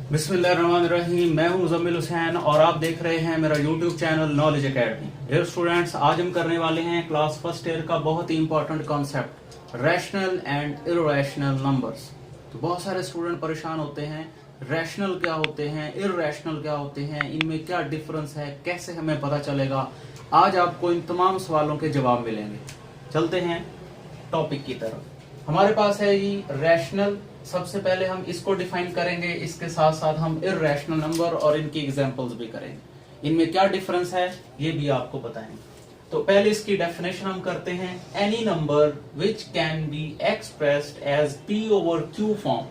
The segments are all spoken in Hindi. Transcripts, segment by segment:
बिस्मिल्लाहिर्रहमानिर्रहीम। मैं हूं मुज़म्मिल हुसैन और आप देख रहे हैं मेरा YouTube channel knowledge academy. Dear students, आज हम करने वाले हैं क्लास फर्स्ट ईयर का बहुत ही important concept, rational and irrational numbers. तो बहुत सारे स्टूडेंट परेशान होते हैं, रैशनल क्या होते हैं, इर्रेशनल क्या होते हैं, इनमें क्या डिफरेंस है, कैसे हमें पता चलेगा। आज आपको इन तमाम सवालों के जवाब मिलेंगे। चलते हैं टॉपिक की तरफ। हमारे पास है ये रैशनल। सबसे पहले हम इसको डिफाइन करेंगे, इसके साथ साथ हम इर्रेशनल नंबर और इनकी एग्जांपल्स भी करेंगे। इनमें क्या डिफरेंस है ये भी आपको बताएंगे। तो पहले इसकी डेफिनेशन हम करते हैं। Any number which can be expressed as p over q form,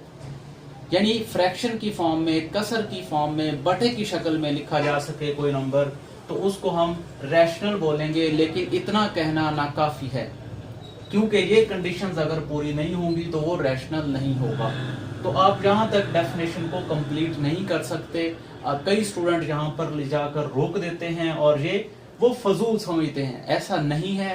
यानी फ्रैक्शन की फॉर्म में, कसर की फॉर्म में, बटे की शक्ल में लिखा जा सके कोई नंबर, तो उसको हम रैशनल बोलेंगे। लेकिन इतना कहना नाकाफी है, क्योंकि ये कंडीशंस अगर पूरी नहीं होंगी तो वो रैशनल नहीं होगा। तो आप यहाँ तक डेफिनेशन को कंप्लीट नहीं कर सकते। कई स्टूडेंट यहाँ पर ले जाकर रोक देते हैं और ये वो फजूल समझते हैं। ऐसा नहीं है।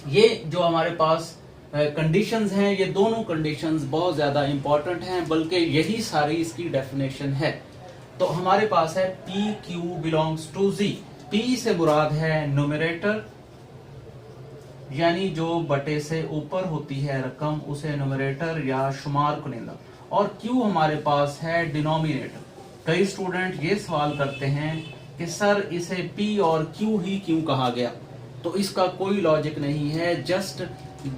ये जो हमारे पास कंडीशंस हैं, ये दोनों कंडीशंस बहुत ज्यादा इंपॉर्टेंट हैं, बल्कि यही सारी इसकी डेफिनेशन है। तो हमारे पास है p q belongs to Z. P से मुराद है न्यूमरेटर, यानी जो बटे से ऊपर होती है रकम, उसे न्यूमरेटर या शुमार कुनिंदा। और क्यू हमारे पास है डिनोमिनेटर। कई स्टूडेंट ये सवाल करते हैं कि सर इसे पी और क्यू ही क्यों कहा गया। तो इसका कोई लॉजिक नहीं है। जस्ट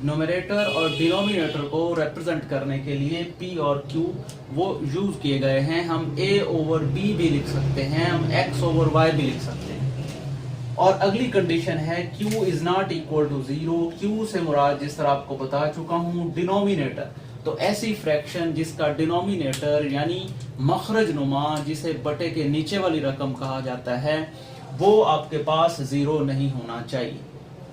न्यूमरेटर और डिनोमिनेटर को रिप्रेजेंट करने के लिए पी और क्यू वो यूज किए गए हैं। हम ए ओवर बी भी लिख सकते हैं, हम एक्स ओवर वाई भी लिख सकते हैं। और अगली कंडीशन है q is not equal to zero. Q से मुराद जिस तरह आपको बता चुका हूं डिनोमिनेटर। तो ऐसी फ्रैक्शन जिसका डिनोमिनेटर यानी मखरज नुमा, जिसे बटे के नीचे वाली रकम कहा जाता है, वो आपके पास जीरो नहीं होना चाहिए।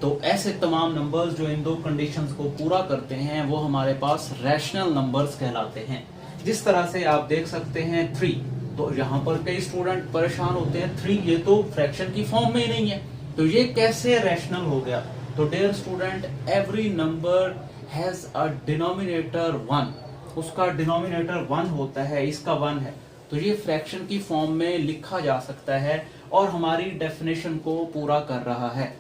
तो ऐसे तमाम नंबर्स जो इन दो कंडीशंस को पूरा करते हैं वो हमारे पास रैशनल नंबर्स कहलाते हैं। जिस तरह से आप देख सकते हैं 3। तो यहाँ पर कई स्टूडेंट परेशान होते हैं, 3 ये तो फ्रैक्शन की फॉर्म में ही नहीं है, तो ये कैसे रैशनल हो गया। तो dear student, every number has a denominator 1। उसका डिनोमिनेटर 1 होता है, इसका 1 है, तो ये फ्रैक्शन की फॉर्म में लिखा जा सकता है और हमारी डेफिनेशन को पूरा कर रहा है।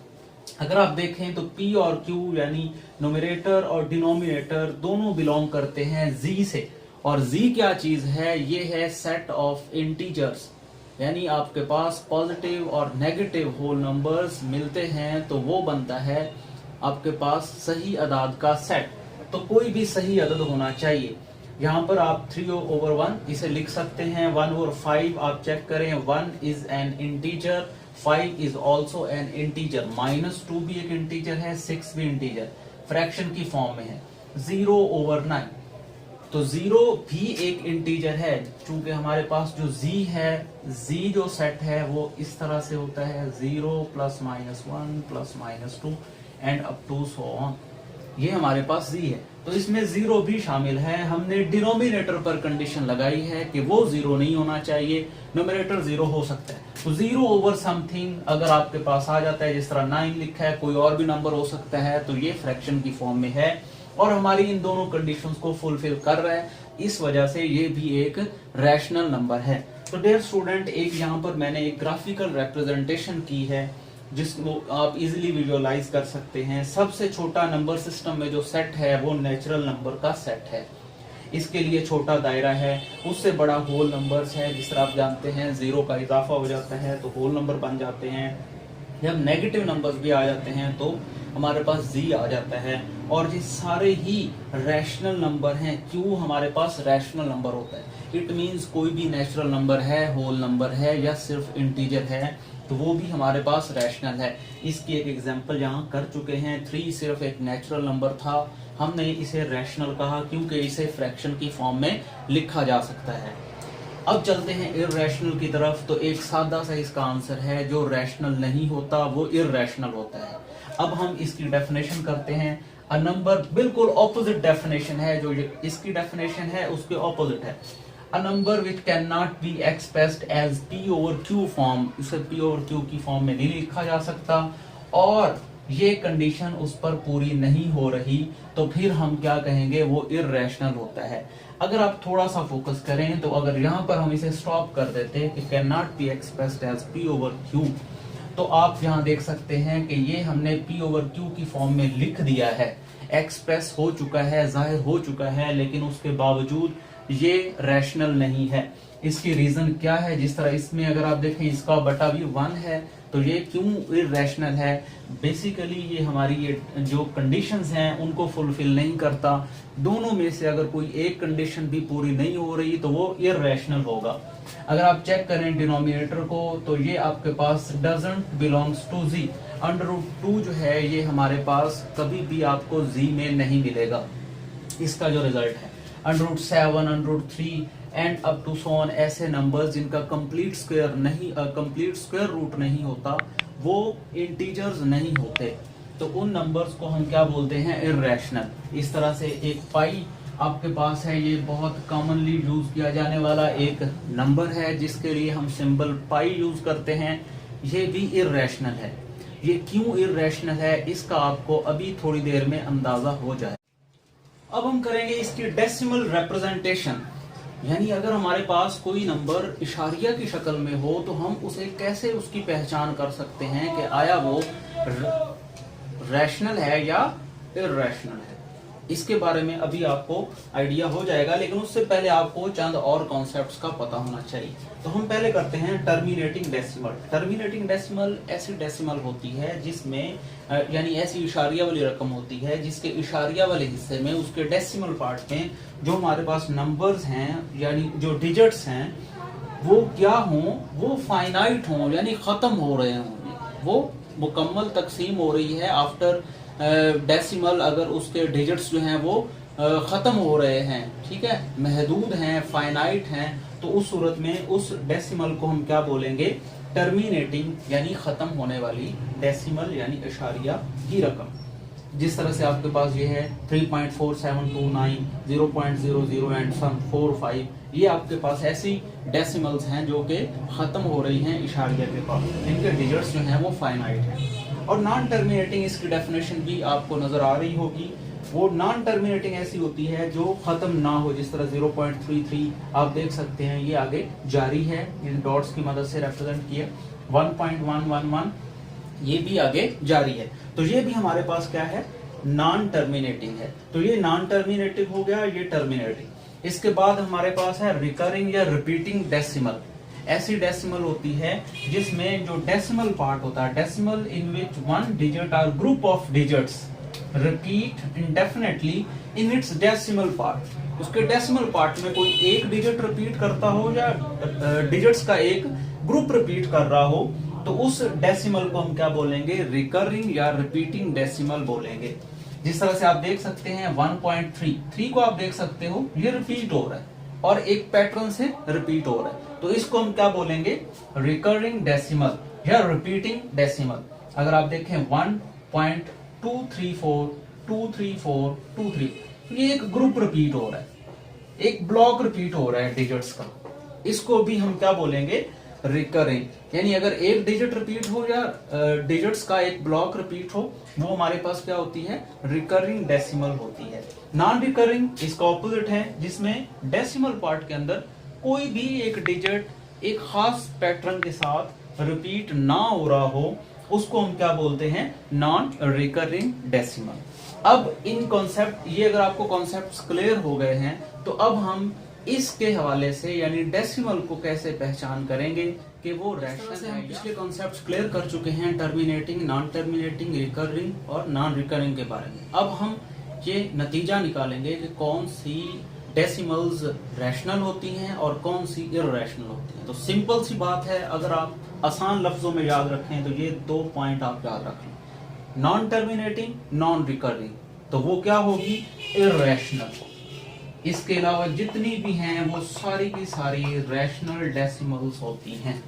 अगर आप देखें तो P और Q यानी न्यूमरेटर और डिनोमिनेटर दोनों बिलोंग करते हैं Z से। और Z क्या चीज है? ये है सेट ऑफ इंटीजर्स, यानी आपके पास पॉजिटिव और नेगेटिव होल नंबर्स मिलते हैं तो वो बनता है आपके पास सही अदाद का सेट। तो कोई भी सही अदद होना चाहिए। यहाँ पर आप 3 ओवर 1 इसे लिख सकते हैं। 1 ओवर 5 आप चेक करें, 1 is an integer, 5 is also an integer, -2 भी एक इंटीजर है, 6 भी इंटीजर, फ्रैक्शन की फॉर्म में है। 0 ओवर 9, तो 0 भी एक इंटीजर है। चूंकि हमारे पास जो z है, z जो सेट है वो इस तरह से होता है 0 +- 1 +- 2 and up to so on. ये हमारे पास z है, तो इसमें 0 भी शामिल है। हमने डिनोमिनेटर पर कंडीशन लगाई है कि वो 0 नहीं होना चाहिए, न्यूमरेटर 0 हो सकता है। तो 0 ओवर समथिंग अगर आपके पास आ जाता है, जिस तरह 9 लिखा है, कोई और भी नंबर हो सकता है, तो ये फ्रैक्शन की फॉर्म में है और हमारी इन दोनों कंडीशंस को फुलफिल कर रहा है। इस वजह से ये भी एक रैशनल नंबर है। तो डियर स्टूडेंट, एक यहाँ पर मैंने एक ग्राफिकल रिप्रेजेंटेशन की है जिसको आप इजीली विजुअलाइज कर सकते हैं। सबसे छोटा नंबर सिस्टम में जो सेट है वो नेचुरल नंबर का सेट है। इसके लिए छोटा दायरा है, उससे बड़ा होल नंबर्स है। जिस तरह आप जानते हैं 0 का इजाफा हो जाता है तो होल नंबर बन जाते हैं। जब नेगेटिव नंबर्स भी आ जाते हैं तो हमारे पास z आ जाता है। और ये सारे ही रैशनल नंबर हैं। क्यों हमारे पास रैशनल नंबर होता है? इट मींस कोई भी नेचुरल नंबर है, होल नंबर है या सिर्फ इंटीजर है, तो वो भी हमारे पास रैशनल है। इसकी एक एग्जांपल यहाँ कर चुके हैं। 3 सिर्फ एक नेचुरल नंबर था, हमने इसे रैशनल कहा क्योंकि इसे फ्रैक्शन की फॉर्म में लिखा जा सकता है। अब चलते हैं इर्रेशनल की तरफ। तो एक सादा सा इसका आंसर है, जो रैशनल नहीं होता वो इर्रेशनल होता है। अब हम इसकी डेफिनेशन करते हैं। अ नंबर, बिल्कुल ऑपोजिट डेफिनेशन है, जो इसकी डेफिनेशन है उसके ऑपोजिट है। A number which can not be expressed as P over Q form, इसे P ओवर Q की फॉर्म में नहीं लिखा जा सकता। और ये कंडीशन उस पर पूरी नहीं हो रही तो फिर हम क्या कहेंगे, वो इर्रेशनल होता है। अगर आप थोड़ा सा फोकस करें तो अगर यहाँ पर हम इसे स्टॉप कर देते कि can not be expressed as P over Q, तो आप यहाँ देख सकते हैं कि ये हमने P ओवर Q की फॉर्म में लिख दिया है, एक्सप्रेस हो चुका है, जाहिर हो चुका है, लेकिन उसके बावजूद ये रैशनल नहीं है। इसकी रीजन क्या है? जिस तरह इसमें अगर आप देखें इसका बटा भी 1 है, तो ये क्यों इर्रेशनल है? बेसिकली ये हमारी ये जो कंडीशंस हैं उनको फुलफिल नहीं करता। दोनों में से अगर कोई एक कंडीशन भी पूरी नहीं हो रही तो वो इर्रेशनल होगा। अगर आप चेक करें डिनोमिनेटर को, तो ये आपके पास डजंट बिलोंग्स टू जी, √2 जो है ये हमारे पास कभी भी आपको जी में नहीं मिलेगा। इसका जो रिजल्ट है √7, √3 and up to so on, ऐसे नंबर्स जिनका कंप्लीट स्क्वायर रूट नहीं होता, वो इंटीजर्स नहीं होते, तो उन नंबर्स को हम क्या बोलते हैं? इर्रेशनल। इस तरह से एक पाई आपके पास है, ये बहुत कॉमनली यूज किया जाने वाला एक नंबर है जिसके लिए हम सिंबल पाई यूज करते हैं, ये भी इर्रेशनल है। ये क्यों इर्रेशनल है इसका आपको अभी थोड़ी देर में अंदाजा हो जाए। अब हम करेंगे इसकी डेसिमल रिप्रेजेंटेशन, यानी अगर हमारे पास कोई नंबर इशारिया की शक्ल में हो तो हम उसे कैसे उसकी पहचान कर सकते हैं कि आया वो रैशनल है या इर्रेशनल है। इसके बारे में अभी आपको आइडिया हो जाएगा, लेकिन उससे पहले आपको चंद और कॉन्सेप्ट्स का पता होना चाहिए। तो हम पहले करते हैं टर्मिनेटिंग डेसिमल। टर्मिनेटिंग डेसिमल ऐसी डेसिमल होती है जिसमें यानी ऐसी इशारिया वाली रकम होती है जिसके इशारिया वाले हिस्से में, उसके डेसिमल पार्ट में जो हमारे पास नंबर्स हैं यानी जो डिजिट्स हैं वो क्या हों, वो फाइनाइट हों, यानी खत्म हो रहे हों, वो मुकम्मल तकसीम हो रही है आफ्टर डेसिमल, अगर उसके डिजिट्स जो हैं वो खत्म हो रहे हैं, ठीक है, महदूद हैं, फाइनाइट हैं, तो उस सूरत में उस डेसिमल को हम क्या बोलेंगे? टर्मिनेटिंग, यानी खत्म होने वाली डेसिमल यानी इशारिया की रकम। जिस तरह से आपके पास ये है 3.4729, 0.00 एंड सम 45, ये आपके पास ऐसी डेसिमल्स हैं जो कि खत्म हो रही हैं इशारिया के पास, इनके डिजिट्स जो हैं वो फाइनाइट हैं। और नॉन टर्मिनेटिंग, इसकी डेफिनेशन भी आपको नजर आ रही होगी। वो नॉन टर्मिनेटिंग ऐसी होती है जो खत्म ना हो, जिस तरह 0.33 आप देख सकते हैं ये आगे जारी है, ये डॉट्स की मदद से रिप्रेजेंट किया, 1.111 ये भी आगे जारी है, तो ये भी हमारे पास क्या है? नॉन टर्मिनेटिंग है। तो ये नॉन टर्मिनेटिंग हो गया, ये टर्मिनेटिंग। इसके बाद हमारे पास है रिकरिंग या रिपीटिंग डेसिमल। ऐसी डेसिमल होती है जिसमें जो डेसिमल पार्ट होता है, decimal in which one digit और group of digits repeat indefinitely in its decimal part. उसके डेसिमल पार्ट में कोई एक डिजिट रिपीट करता हो या डिजिट्स का एक ग्रुप रिपीट कर रहा हो, तो उस डेसिमल को हम क्या बोलेंगे? रिकरिंग या रिपीटिंग डेसिमल बोलेंगे। जिस तरह से आप देख सकते हैं 1.3 को आप देख सकते हो, ये रिपीट हो रहा है और एक पैटर्न से रिपीट हो रहा है, तो इसको हम क्या बोलेंगे? रिकरिंग डेसिमल या रिपीटिंग डेसिमल। अगर आप देखें 1.234, 234, 23, ये एक ग्रुप रिपीट हो रहा है, एक ब्लॉक रिपीट हो रहा है डिजिट्स का, इसको भी हम क्या बोलेंगे? रिकरिंग। यानी अगर एक डिजिट रिपीट हो या डिजिट्स का एक ब्लॉक रिपीट हो, वो हमारे पास क्या होती है? रिकरिंग डेसिमल होती है। नॉन रिकरिंग इसका ऑपोजिट है, जिसमें डेसिमल पार्ट के अंदर कोई भी एक डिजिट एक खास पैटर्न के साथ रिपीट ना हो रहा हो, उसको हम क्या बोलते हैं? Non recurring decimal. अब इन कॉन्सेप्ट, ये अगर आपको कॉन्सेप्ट्स क्लियर हो गए हैं, तो अब हम इसके हवाले से यानी डेसिमल को कैसे पहचान करेंगे कि वो रैशनल है। पिछले कॉन्सेप्ट्स क्लियर कर चुके हैं, टर्मिनेटिंग, नॉन टर्मिनेटिंग, रिकरिंग और नॉन रिकरिंग के बारे में। अब हम ये नतीजा निकालेंगे कि कौन सी डेसिमल्स रैशनल होती हैं और कौन सी इर्रेशनल होती हैं। तो सिंपल सी बात है, अगर आप आसान लफ्जों में याद रखें तो ये 2 पॉइंट आप याद रखें, नॉन टर्मिनेटिंग, नॉन रिकरिंग, तो वो क्या होगी? इर्रेशनल। इसके अलावा जितनी भी हैं वो सारी की सारी रैशनल डेसिमल्स होती हैं,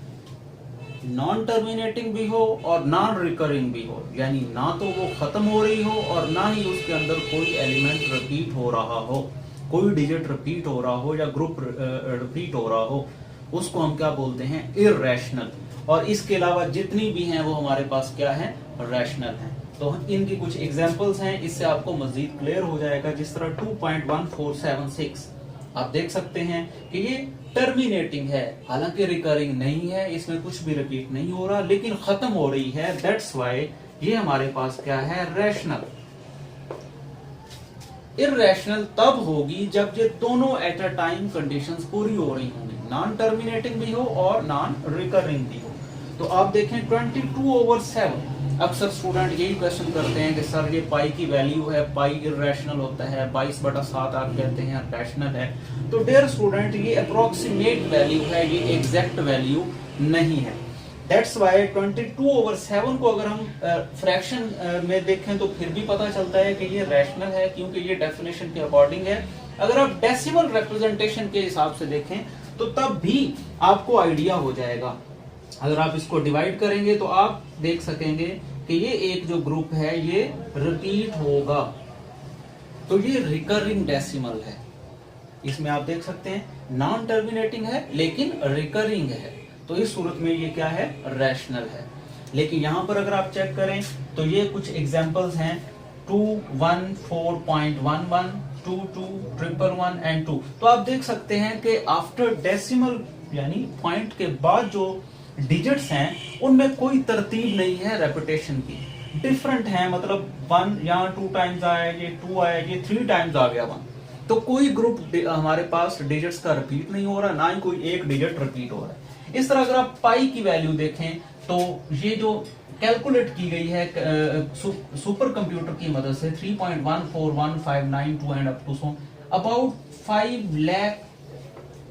नॉन टर्मिनेटिंग भी हो और नॉन रिकरिंग भी हो, यानी ना तो वो खत्म हो रही हो और ना ही उसके अंदर कोई एलिमेंट रिपीट हो रहा हो, कोई डिजिट रिपीट हो रहा हो या ग्रुप रिपीट हो रहा हो, उसको हम क्या बोलते हैं? इर्रेशनल। और इसके अलावा जितनी भी हैं वो हमारे पास क्या है? रैशनल हैं। तो इनकी कुछ एग्जांपल्स हैं, इससे आपको मजीद क्लियर हो जाएगा। जिस तरह 2.1476 आप देख सकते हैं कि ये टर्मिनेटिंग है, हालांकि रिकरिंग नहीं है, इसमें कुछ भी रिपीट नहीं हो रहा, लेकिन खत्म हो रही है। दैट्स व्हाई ये हमारे पास क्या है, रैशनल। इररेशनल तब होगी जब ये दोनों एट अ टाइम कंडीशंस पूरी हो रही होंगी, नॉन टर्मिनेटिंग भी हो और नॉन रिकरिंग भी हो। तो आप देखें 22/7, अक्सर स्टूडेंट यही क्वेश्चन करते हैं कि सर ये पाई की वैल्यू है, पाई इररेशनल होता है, 22/7 आप कहते हैं रैशनल है। तो डियर स्टूडेंट ये अप्रोक्सीमेट वैल्यू है, ये एग्जैक्ट वैल्यू नहीं है। दैट्स वाई 22/7 को अगर हम फ्रैक्शन में देखें तो फिर भी पता चलता है कि ये रैशनल है, क्योंकि ये डेफिनेशन के अकॉर्डिंग है। अगर आप डेसिमल रिप्रेजेंटेशन के हिसाब से देखें तो तब भी आपको आइडिया हो जाएगा। अगर आप इसको डिवाइड करेंगे तो आप देख सकेंगे कि ये एक जो ग्रुप है ये रिपीट होगा, तो ये रिकरिंग डेसिमल है। इसमें आप देख सकते हैं नॉन टर्मिनेटिंग है लेकिन रिकरिंग है, तो इस सूरत में ये क्या है, रैशनल है। लेकिन यहां पर अगर आप चेक करें तो ये कुछ एग्जांपल्स हैं 214.11, 22, 111 एंड 2। तो आप देख सकते हैं कि आफ्टर डेसिमल यानी पॉइंट के बाद जो डिजिट्स हैं उनमें कोई तरतीब नहीं है रेपिटेशन की, डिफरेंट है। मतलब 1 यहाँ 2 टाइम्स आया, ये 2 आया, ये 3 टाइम्स आ गया 1। तो कोई ग्रुप हमारे पास डिजिट्स का रिपीट नहीं हो रहा, ना ही कोई एक डिजिट रिपीट हो रहा है। इस तरह अगर आप पाई की वैल्यू देखें तो ये जो कैलकुलेट की गई है सुपर कंप्यूटर की मदद से 3.14159 and up to so about 5 lakh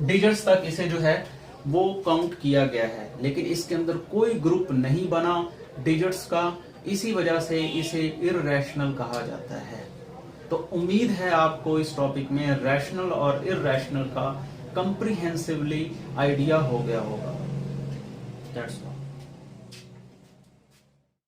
digits तक इसे जो है वो काउंट किया गया है, लेकिन इसके अंदर कोई ग्रुप नहीं बना डिजिट्स का, इसी वजह से इसे इररेशनल कहा जाता है। तो उम्मीद है आपको इस टॉपिक में रैशनल और इररेशनल का कंप्रिहेंसिवली आइडिया हो गया होगा। That's all.